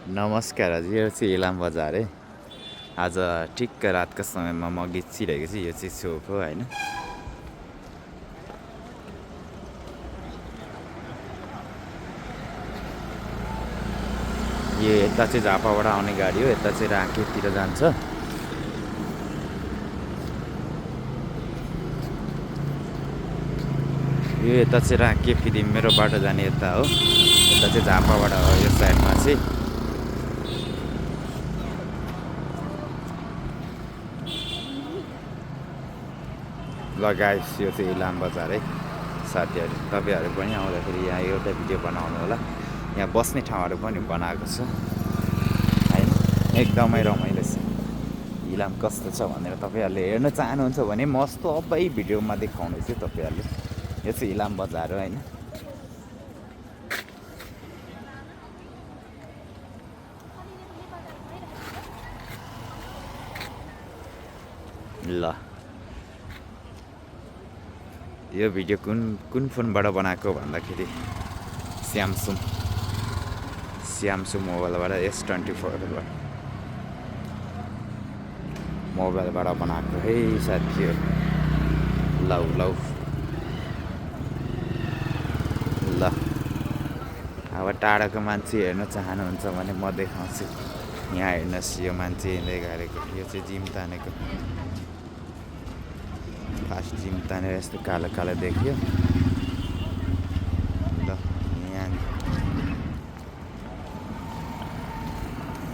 नमस्कार हजुर, यो चाहिँ इलाम बजार है। आज ठिक्क रातको समयमा म गीत छु। यो चाहिँ चोक हो होइन। यो यता चाहिँ झापाबाट आउने गाडी हो, यता चाहिँ राँकेतिर जान्छ। यो यता चाहिँ राँके फेरि मेरो बाटो जाने यता हो, यता चाहिँ झापाबाट हो यो साइडमा चाहिँ। ल गाइस, यो चाहिँ इलाम बजार है साथीहरू। तपाईँहरू पनि आउँदाखेरि यहाँ एउटा भिडियो बनाउनु होला। यहाँ बस्ने ठाउँहरू पनि बनाएको छ होइन, एकदमै रमाइलो छ। इलाम कस्तो छ भनेर तपाईँहरूले हेर्न चाहनुहुन्छ भने म सबै भिडियोमा देखाउनेछु तपाईँहरूले। यो चाहिँ इलाम बजार हो होइन। ल यो भिडियो कुन फोनबाट बनाएको भन्दाखेरि स्यामसुङ मोबाइलबाट S24 मोबाइलबाट बनाएको है साथीहरू। लौ ल अब टाढाको मान्छे हेर्न चाहनुहुन्छ भने म देखाउँछु। यहाँ हेर्नुहोस्, यो मान्छे हिँड्दै गरेको, यो चाहिँ जिम तानेको। फास्ट जिम तानेर यस्तो कालो कालो देखियो।